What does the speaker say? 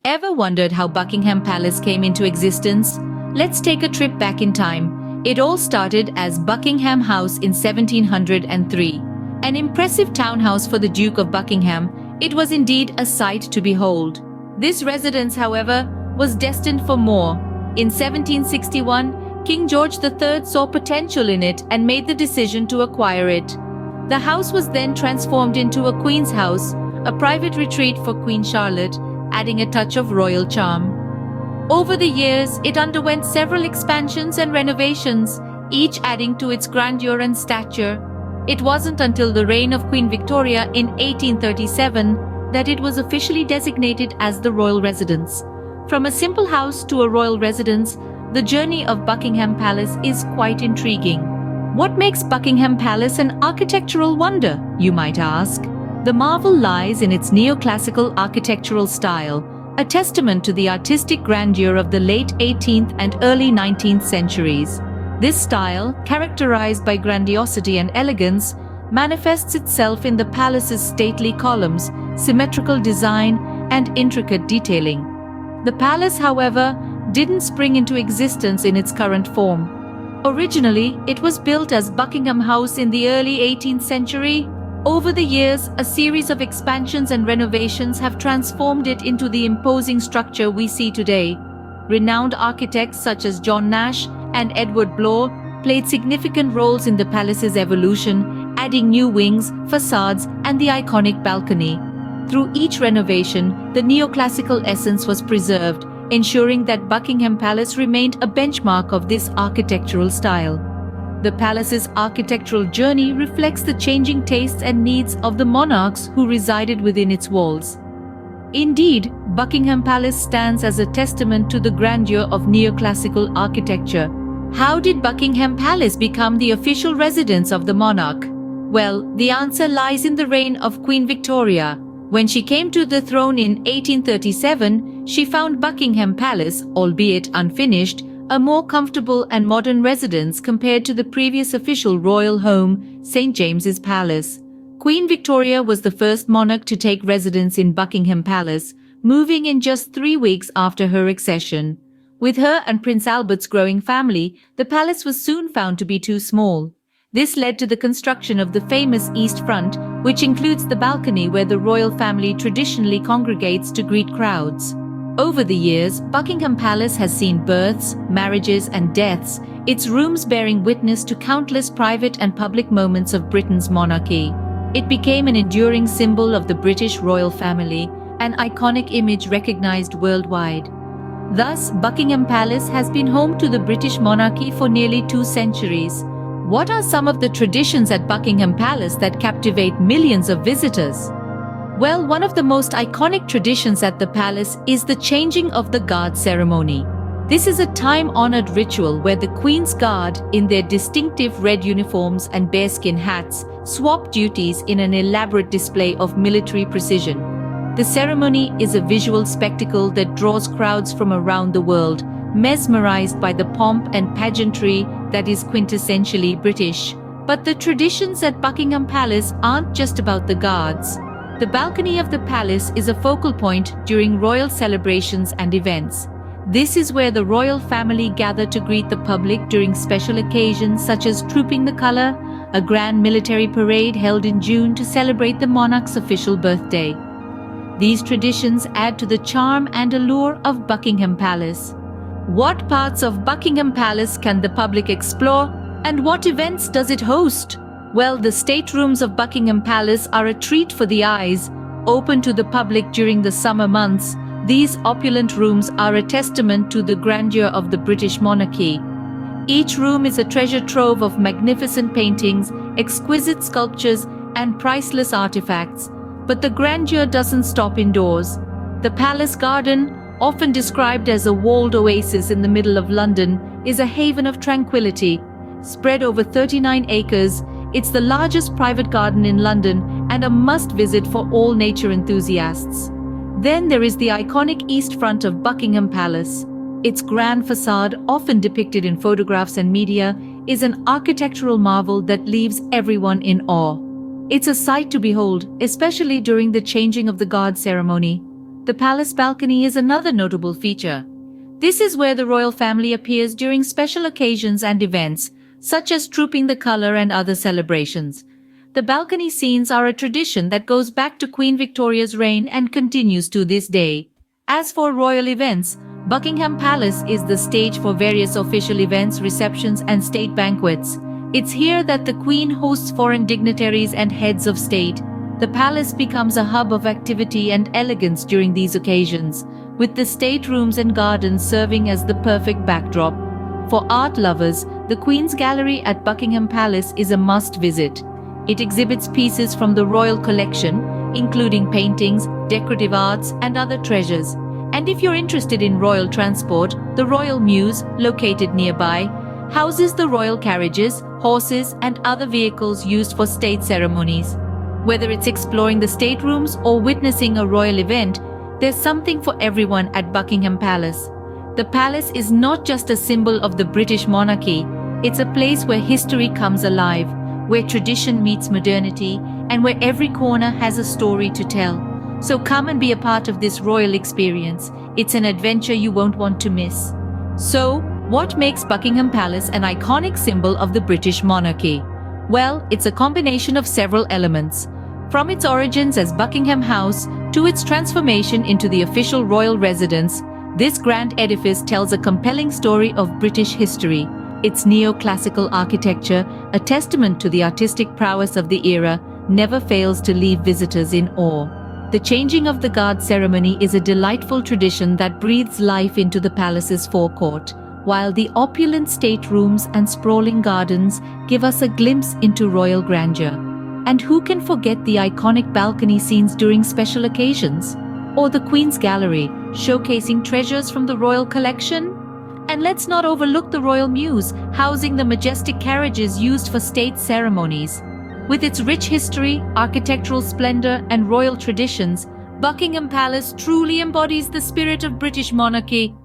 Ever wondered how Buckingham Palace came into existence? Let's take a trip back in time. It all started as Buckingham House in 1703. An impressive townhouse for the Duke of Buckingham, it was indeed a sight to behold. This residence, however, was destined for more. In 1761, King George III saw potential in it and made the decision to acquire it. The house was then transformed into a Queen's House, a private retreat for Queen Charlotte, adding a touch of royal charm. Over the years, it underwent several expansions and renovations, each adding to its grandeur and stature. It wasn't until the reign of Queen Victoria in 1837 that it was officially designated as the royal residence. From a simple house to a royal residence, the journey of Buckingham Palace is quite intriguing. What makes Buckingham Palace an architectural wonder, you might ask? The marvel lies in its neoclassical architectural style, a testament to the artistic grandeur of the late 18th and early 19th centuries. This style, characterized by grandiosity and elegance, manifests itself in the palace's stately columns, symmetrical design, and intricate detailing. The palace, however, didn't spring into existence in its current form. Originally, it was built as Buckingham House in the early 18th century. Over the years, a series of expansions and renovations have transformed it into the imposing structure we see today. Renowned architects such as John Nash and Edward Bloor played significant roles in the palace's evolution, adding new wings, facades, and the iconic balcony. Through each renovation, the neoclassical essence was preserved, ensuring that Buckingham Palace remained a benchmark of this architectural style. The palace's architectural journey reflects the changing tastes and needs of the monarchs who resided within its walls. Indeed, Buckingham Palace stands as a testament to the grandeur of neoclassical architecture. How did Buckingham Palace become the official residence of the monarch? Well, the answer lies in the reign of Queen Victoria. When she came to the throne in 1837, she found Buckingham Palace, albeit unfinished, a more comfortable and modern residence compared to the previous official royal home, St. James's Palace. Queen Victoria was the first monarch to take residence in Buckingham Palace, moving in just 3 weeks after her accession. With her and Prince Albert's growing family, the palace was soon found to be too small. This led to the construction of the famous East Front, which includes the balcony where the royal family traditionally congregates to greet crowds. Over the years, Buckingham Palace has seen births, marriages, and deaths, its rooms bearing witness to countless private and public moments of Britain's monarchy. It became an enduring symbol of the British royal family, an iconic image recognized worldwide. Thus, Buckingham Palace has been home to the British monarchy for nearly 2 centuries. What are some of the traditions at Buckingham Palace that captivate millions of visitors? Well, one of the most iconic traditions at the palace is the changing of the guard ceremony. This is a time-honored ritual where the Queen's Guard, in their distinctive red uniforms and bearskin hats, swap duties in an elaborate display of military precision. The ceremony is a visual spectacle that draws crowds from around the world, mesmerized by the pomp and pageantry that is quintessentially British. But the traditions at Buckingham Palace aren't just about the guards. The balcony of the palace is a focal point during royal celebrations and events. This is where the royal family gather to greet the public during special occasions such as Trooping the Colour, a grand military parade held in June to celebrate the monarch's official birthday. These traditions add to the charm and allure of Buckingham Palace. What parts of Buckingham Palace can the public explore, and what events does it host? Well, the staterooms of Buckingham Palace are a treat for the eyes. Open to the public during the summer months, these opulent rooms are a testament to the grandeur of the British monarchy. Each room is a treasure trove of magnificent paintings, exquisite sculptures, and priceless artifacts. But the grandeur doesn't stop indoors. The palace garden, often described as a walled oasis in the middle of London, is a haven of tranquility. Spread over 39 acres, it's the largest private garden in London and a must-visit for all nature enthusiasts. Then there is the iconic East Front of Buckingham Palace. Its grand facade, often depicted in photographs and media, is an architectural marvel that leaves everyone in awe. It's a sight to behold, especially during the changing of the guard ceremony. The palace balcony is another notable feature. This is where the royal family appears during special occasions and events, such as Trooping the Colour and other celebrations. The balcony scenes are a tradition that goes back to Queen Victoria's reign and continues to this day. As for royal events, Buckingham Palace is the stage for various official events, receptions, and state banquets. It's here that the Queen hosts foreign dignitaries and heads of state. The palace becomes a hub of activity and elegance during these occasions, with the staterooms and gardens serving as the perfect backdrop. For art lovers, the Queen's Gallery at Buckingham Palace is a must-visit. It exhibits pieces from the royal collection, including paintings, decorative arts, and other treasures. And if you're interested in royal transport, the Royal Mews, located nearby, houses the royal carriages, horses, and other vehicles used for state ceremonies. Whether it's exploring the staterooms or witnessing a royal event, there's something for everyone at Buckingham Palace. The palace is not just a symbol of the British monarchy, it's a place where history comes alive, where tradition meets modernity, and where every corner has a story to tell. So come and be a part of this royal experience. It's an adventure you won't want to miss. So, what makes Buckingham Palace an iconic symbol of the British monarchy? Well, it's a combination of several elements. From its origins as Buckingham House to its transformation into the official royal residence, this grand edifice tells a compelling story of British history. Its neoclassical architecture, a testament to the artistic prowess of the era, never fails to leave visitors in awe. The changing of the guard ceremony is a delightful tradition that breathes life into the palace's forecourt, while the opulent staterooms and sprawling gardens give us a glimpse into royal grandeur. And who can forget the iconic balcony scenes during special occasions? Or the Queen's Gallery, showcasing treasures from the royal collection? And let's not overlook the Royal Mews, housing the majestic carriages used for state ceremonies. With its rich history, architectural splendor, and royal traditions, Buckingham Palace truly embodies the spirit of British monarchy.